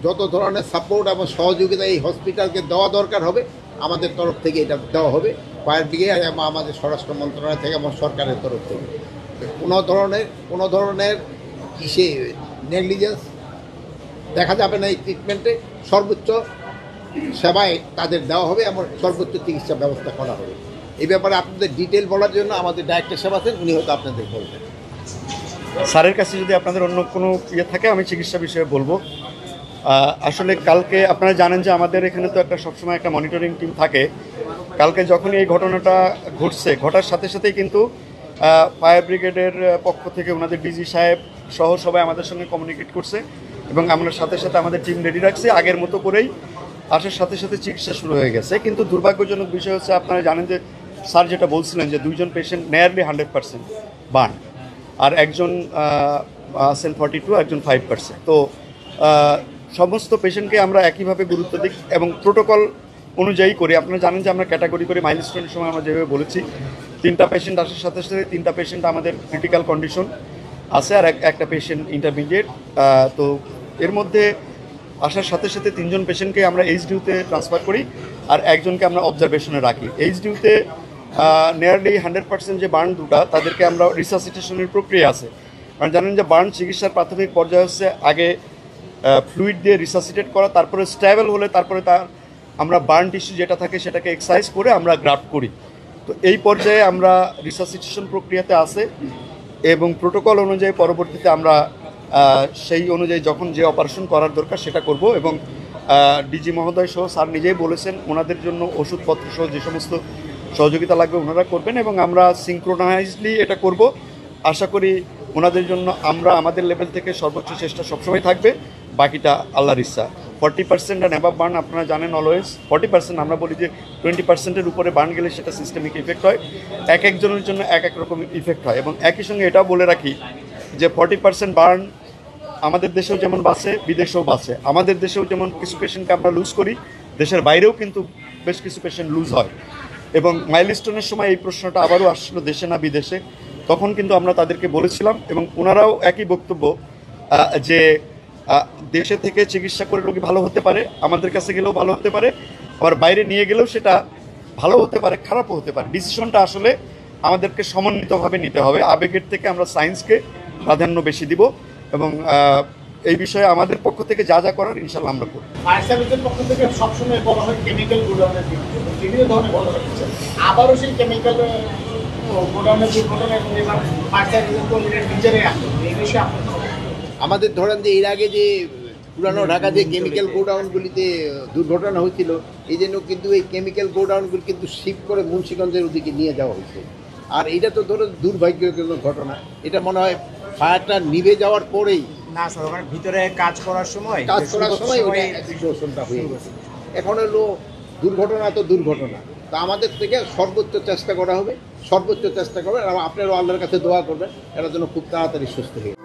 যত ধরনের সাপোর্ট এবং সহযোগিতা এই হসপিটালকে দেওয়া দরকার হবে আমাদের তরফ থেকে এটা দেওয়া হবে, ফায়ার ব্রিগেড এবং আমাদের স্বরাষ্ট্র মন্ত্রণালয় থেকে এবং সরকারের তরফ থেকে কোনো ধরনের কিসে নেগলিজেন্স দেখা যাবে না। এই ট্রিটমেন্টে সর্বোচ্চ সেবায় তাদের দেওয়া হবে এবং সর্বোচ্চ চিকিৎসা ব্যবস্থা করা হবে। এই ব্যাপারে আপনাদের ডিটেল বলার জন্য আমাদের ডাইরেক্টর সাহেব আছেন, উনি হয়তো আপনাদের বলবেন। স্যারের কাছে যদি আপনাদের অন্য কোনো ইয়ে থাকে আমি চিকিৎসা বিষয়ে বলবো। আসলে কালকে আপনারা জানেন যে আমাদের এখানে তো একটা সবসময় একটা মনিটরিং টিম থাকে। কালকে যখন এই ঘটনাটা ঘটার সাথে সাথেই কিন্তু ফায়ার ব্রিগেডের পক্ষ থেকে ওনাদের ডিজি সাহেব সহ সবাই আমাদের সঙ্গে কমিউনিকেট করছে এবং আমরা সাথে সাথে আমাদের টিম রেডি রাখছি। আগের মতো করেই আসার সাথে সাথে চিকিৎসা শুরু হয়ে গেছে। কিন্তু দুর্ভাগ্যজনক বিষয় হচ্ছে আপনারা জানেন যে স্যার যেটা বলছিলেন যে 2জন পেশেন্ট নিয়ারলি 100% বার্ন, আর একজন আছেন 42, একজন 5%। তো সমস্ত পেশেন্টকে আমরা একইভাবে গুরুত্ব দিই এবং প্রোটোকল অনুযায়ী করি। আপনারা জানেন যে আমরা ক্যাটাগরি করে মাইলস্টোনের সময় আমরা যেভাবে বলেছি 3টা পেশেন্ট আসার সাথে সাথে 3টা পেশেন্ট আমাদের ক্রিটিক্যাল কন্ডিশন আছে আর একটা পেশেন্ট ইন্টারমিডিয়েট। তো এর মধ্যে আসার সাথে সাথে 3জন পেশেন্টকে আমরা এইচডিউতে ট্রান্সফার করি আর একজনকে আমরা অবজারভেশনে রাখি। এইচডিউতে নিয়ারলি 100% যে বার্ন দুটা তাদেরকে আমরা রিসাসিটেশনের প্রক্রিয়া আছে। কারণ জানেন যে বার্ন চিকিৎসার প্রাথমিক পর্যায়ে হচ্ছে আগে ফ্লুইড দিয়ে রিসাসিটেট করা, তারপরে স্টেবল হলে তারপরে আমরা বার্ন টিস্যু যেটা থাকে সেটাকে এক্সারসাইজ করে আমরা গ্রাফট করি। তো এই পর্যায়ে আমরা রিসাসিটেশন প্রক্রিয়াতে আছে এবং প্রোটোকল অনুযায়ী পরবর্তীতে আমরা সেই অনুযায়ী যখন যে অপারেশন করার দরকার সেটা করব এবং ডিজি মহোদয় সহ স্যার নিজেই বলেছেন ওনাদের জন্য ওষুধপত্র সহ যে সমস্ত সহযোগিতা লাগবে ওনারা করবেন এবং আমরা সিঙ্ক্রোনাইজলি এটা করব। আশা করি ওনাদের জন্য আমরা আমাদের লেভেল থেকে সর্বোচ্চ চেষ্টা সবসময় থাকবে, বাকিটা আল্লাহর ইচ্ছা। 40% অ্যান্ড অ্যাবাভ বার্ন আপনারা জানেন অলওয়েজ 40%, আমরা বলি যে 20%-এর উপরে বার্ন গেলে সেটা সিস্টেমিক ইফেক্ট হয়, এক একজনের জন্য এক এক রকম ইফেক্ট হয়। এবং একই সঙ্গে এটাও বলে রাখি যে 40% বার্ন আমাদের দেশেও যেমন বাঁচে বিদেশেও বাঁচে। আমাদের দেশেও যেমন কিছু পেশেন্টকে আমরা লুজ করি, দেশের বাইরেও কিন্তু বেশ কিছু পেশেন্ট লুজ হয়। এবং মাইলস্টোনের সময় এই প্রশ্নটা আবারও আসছিল দেশে না বিদেশে, তখন কিন্তু আমরা তাদেরকে বলেছিলাম এবং ওনারাও একই বক্তব্য যে দেশে থেকে চিকিৎসা করে রোগী ভালো হতে পারে, আমাদের কাছে গেলেও ভালো হতে পারে, আবার বাইরে নিয়ে গেলেও সেটা ভালো হতে পারে, খারাপও হতে পারে। ডিসিশনটা আসলে আমাদেরকে সমন্বিতভাবে নিতে হবে। আবেগের থেকে আমরা সায়েন্সকে প্রাধান্য বেশি দিব এবং এই বিষয়ে আমাদের পক্ষ থেকে যা যা করার ইনশাল্লাহ আমরা করব। ফায়ার সার্ভিসের পক্ষ থেকে সবসময় বলা হয় কেমিক্যাল গোডাউনের বিভিন্ন ধরনের বলা হচ্ছে, আবারও সেই কেমিক্যাল গোডাউনের দুর্ঘটনা এবং এবার ফায়ার সার্ভিসের কর্মীরা নিজেরাই আসে এই বিষয়ে আমাদের ধরেন যে এর আগে যে পুরানো ঢাকা যে কেমিক্যাল গোডাউনগুলিতে দুর্ঘটনা হয়েছিল, এই জন্য কিন্তু এই কেমিক্যাল গোডাউনগুলি কিন্তু শিফট করে মুন্সিগঞ্জের ওদিকে নিয়ে যাওয়া হয়েছে। আর এটা তো ধরো দুর্ভাগ্যজনক ঘটনা, এটা মনে হয় ফায়ারটা নিভে যাওয়ার পরেই না স্যার, ওখানে ভিতরে কাজ করার সময় এক্সপ্লোশনটা হয়ে গেছে। এখন হলো দুর্ঘটনা তো দুর্ঘটনা, তা আমাদের থেকে সর্বোচ্চ চেষ্টা করা হবে, সর্বোচ্চ চেষ্টা করবেন এবং আপনারাও আল্লাহর কাছে দোয়া করবেন এরা যেন খুব তাড়াতাড়ি সুস্থ হয়ে